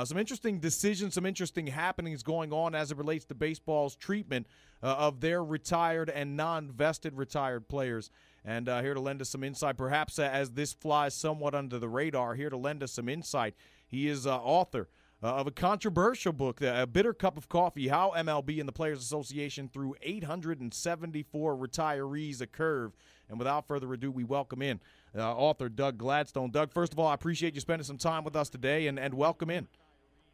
Some interesting decisions, some interesting happenings going on as it relates to baseball's treatment of their retired and non-vested retired players. And here to lend us some insight, perhaps as this flies somewhat under the radar, here to lend us some insight, he is author of a controversial book, A Bitter Cup of Coffee, How MLB and the Players Association Threw 874 Retirees a Curve. And without further ado, we welcome in author Doug Gladstone. Doug, first of all, I appreciate you spending some time with us today, and welcome in.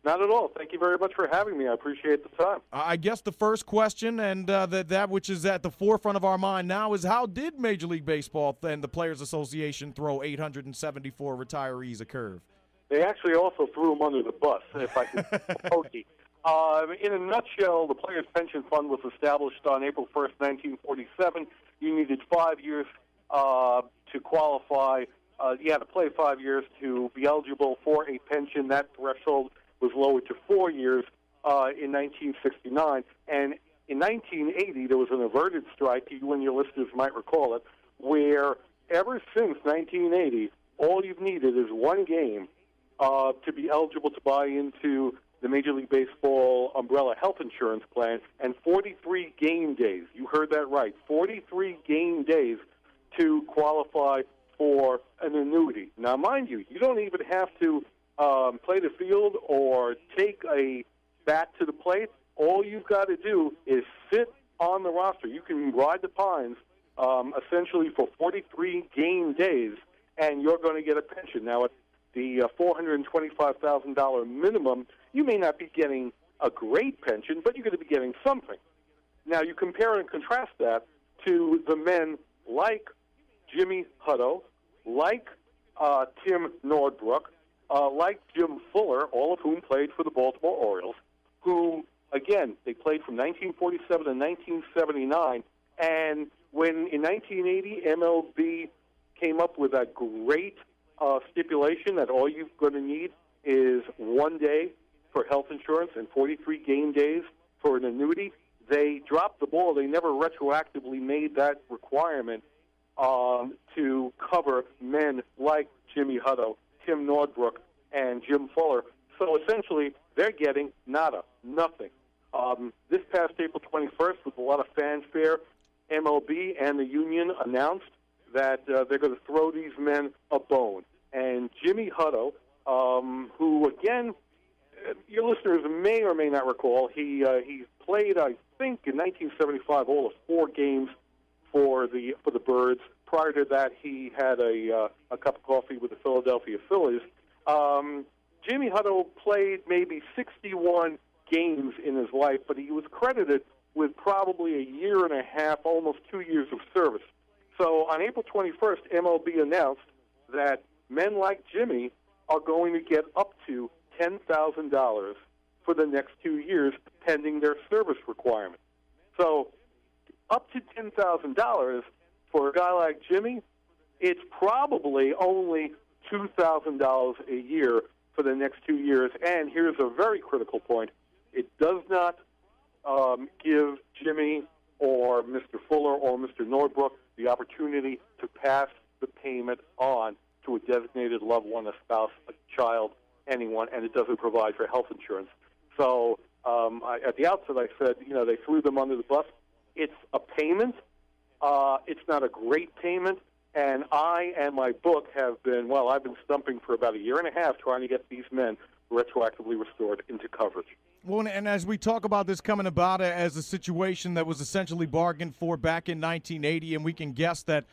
Not at all. Thank you very much for having me. I appreciate the time. I guess the first question, and that which is at the forefront of our mind now, is how did Major League Baseball and the Players Association throw 874 retirees a curve? They actually also threw them under the bus, if I can pokey. In a nutshell, the Players' Pension Fund was established on April 1st, 1947. You needed 5 years to qualify. You had to play 5 years to be eligible for a pension. That threshold was lowered to 4 years in 1969. And in 1980, there was an averted strike, you and your listeners might recall it, where ever since 1980, all you've needed is one game to be eligible to buy into the Major League Baseball umbrella health insurance plan, and 43 game days. You heard that right. 43 game days to qualify for an annuity. Now, mind you, you don't even have to play the field or take a bat to the plate. All you've got to do is sit on the roster. You can ride the pines essentially for 43 game days, and you're going to get a pension. Now, at the $425,000 minimum, you may not be getting a great pension, but you're going to be getting something. Now, you compare and contrast that to the men like Jimmy Hutto, like Tim Nordbrook, like Jim Fuller, all of whom played for the Baltimore Orioles, who, again, they played from 1947 to 1979, and when in 1980 MLB came up with a great stipulation that all you're going to need is 1 day for health insurance and 43 game days for an annuity, they dropped the ball. They never retroactively made that requirement to cover men like Jimmy Hutto, Tim Nordbrook, and Jim Fuller. So essentially, they're getting nada, nothing. This past April 21st, with a lot of fanfare, MLB and the union announced that they're going to throw these men a bone. And Jimmy Hutto, who, again, your listeners may or may not recall, he played, I think, in 1975, all of 4 games for the Birds. Prior to that, he had a cup of coffee with the Philadelphia Phillies. Jimmy Hutto played maybe 61 games in his life, but he was credited with probably a year and a half, almost 2 years of service. So on April 21st, MLB announced that men like Jimmy are going to get up to $10,000 for the next 2 years, pending their service requirement. So up to $10,000 for a guy like Jimmy, it's probably only $2,000 a year for the next 2 years. And here's a very critical point. It does not give Jimmy or Mr. Fuller or Mr. Nordbrook the opportunity to pass the payment on to a designated loved one, a spouse, a child, anyone, and it doesn't provide for health insurance. So at the outset I said, they threw them under the bus. It's a payment. It's not a great payment. And I and my book have been, I've been stumping for about a year and a half trying to get these men retroactively restored into coverage. Well, and as we talk about this coming about as a situation that was essentially bargained for back in 1980, and we can guess that,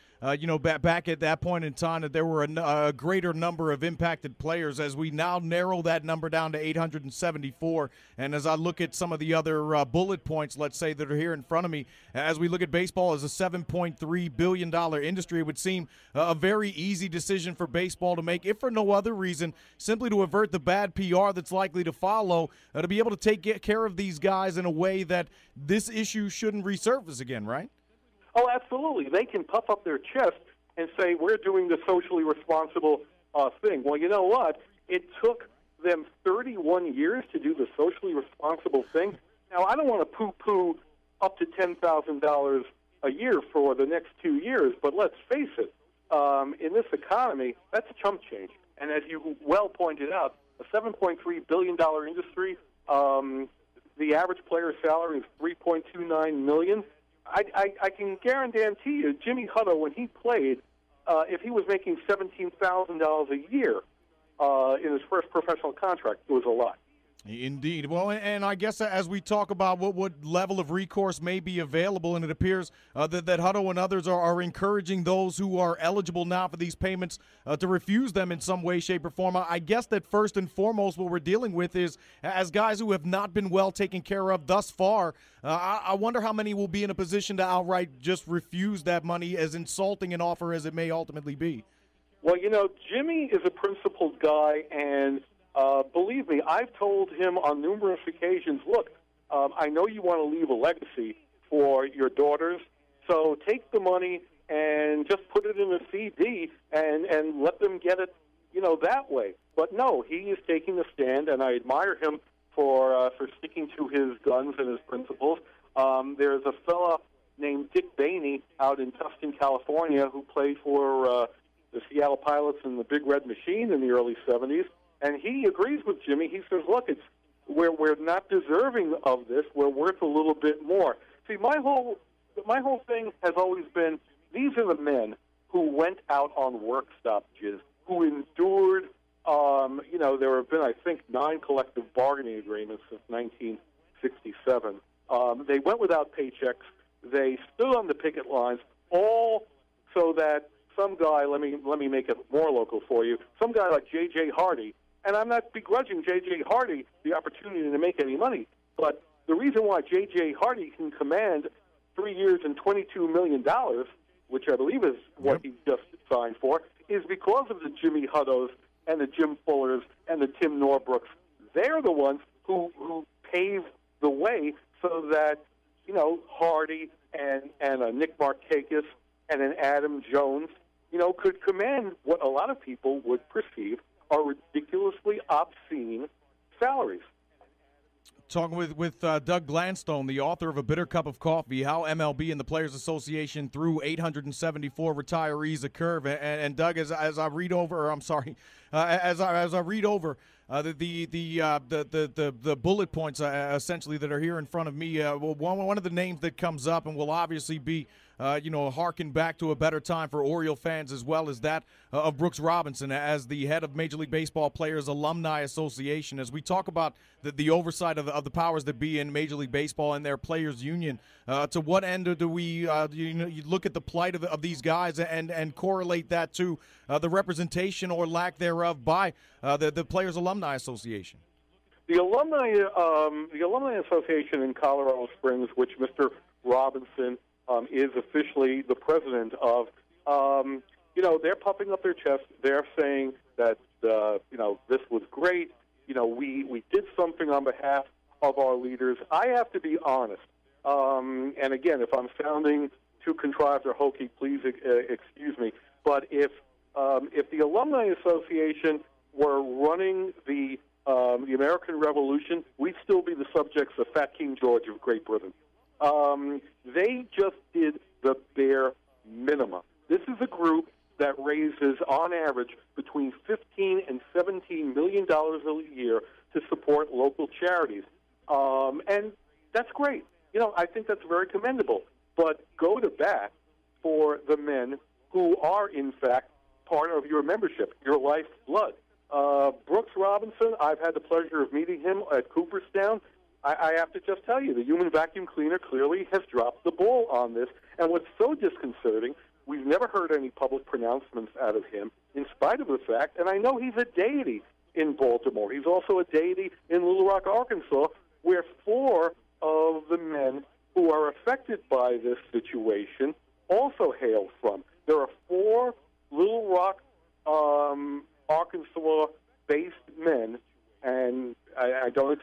back at that point in time that there were a greater number of impacted players, as we now narrow that number down to 874. And as I look at some of the other bullet points, let's say, that are here in front of me, as we look at baseball as a $7.3 billion industry, it would seem a very easy decision for baseball to make, if for no other reason, simply to avert the bad PR that's likely to follow, to be able to take care of these guys in a way that this issue shouldn't resurface again, right? Oh, absolutely. They can puff up their chest and say, we're doing the socially responsible thing. Well, you know what? It took them 31 years to do the socially responsible thing. Now, I don't want to poo-poo up to $10,000 a year for the next 2 years, but let's face it, in this economy, that's chump change. And as you well pointed out, a $7.3 billion industry. The average player's salary is $3.29 million. I can guarantee you, Jimmy Hutto, when he played, if he was making $17,000 a year in his first professional contract, it was a lot. Indeed. Well, and I guess as we talk about what level of recourse may be available, and it appears that Hutto and others are encouraging those who are eligible now for these payments to refuse them in some way, shape, or form. I guess that first and foremost what we're dealing with is, as guys who have not been well taken care of thus far, I wonder how many will be in a position to outright just refuse that money, as insulting an offer as it may ultimately be. Well, Jimmy is a principled guy, and believe me, I've told him on numerous occasions, look, I know you want to leave a legacy for your daughters, so take the money and just put it in a CD and let them get it, that way. But no, he is taking a stand, and I admire him for sticking to his guns and his principles. There's a fella named Dick Bainey out in Tustin, California, who played for the Seattle Pilots and the Big Red Machine in the early 70s. And he agrees with Jimmy. He says, look, we're not deserving of this. We're worth a little bit more. See, my whole thing has always been, these are the men who went out on work stoppages, who endured, there have been, I think, 9 collective bargaining agreements since 1967. They went without paychecks. They stood on the picket lines, all so that some guy, let me make it more local for you, some guy like J.J. Hardy, and I'm not begrudging J.J. Hardy the opportunity to make any money, but the reason why J.J. Hardy can command 3 years and $22 million, which I believe is what he just signed for, is because of the Jimmy Huttos and the Jim Fullers and the Tim Norbrooks. They're the ones who paved the way so that, Hardy and a Nick Markakis and an Adam Jones, could command what a lot of people would perceive are ridiculously obscene salaries. Talking with Doug Gladstone, the author of A Bitter Cup of Coffee, how MLB and the Players Association threw 874 retirees a curve. And Doug, as I read over, as I read over the bullet points essentially that are here in front of me, one of the names that comes up and will obviously be harken back to a better time for Oriole fans, as well as that of Brooks Robinson as the head of Major League Baseball Players Alumni Association. As we talk about the oversight of the powers that be in Major League Baseball and their players union, to what end do we you look at the plight of these guys and correlate that to the representation or lack thereof by the Players Alumni Association? The Alumni Association in Colorado Springs, which Mr. Robinson is officially the president of, they're puffing up their chest. They're saying that, this was great. We did something on behalf of our leaders. I have to be honest. And again, if I'm sounding too contrived or hokey, please excuse me. But if the Alumni Association were running the American Revolution, we'd still be the subjects of Fat King George of Great Britain. They just did the bare minimum. This is a group that raises, on average, between $15 and $17 million a year to support local charities. And that's great. I think that's very commendable. But go to bat for the men who are, in fact, part of your membership, your lifeblood. Brooks Robinson, I've had the pleasure of meeting him at Cooperstown. I have to just tell you, the human vacuum cleaner clearly has dropped the ball on this. And what's so disconcerting, we've never heard any public pronouncements out of him, in spite of the fact, and I know he's a deity in Baltimore. He's also a deity in Little Rock, Arkansas, where 4 of the men who are affected by this situation also hail from. There are 4 Little Rock, Arkansas-based men, and I don't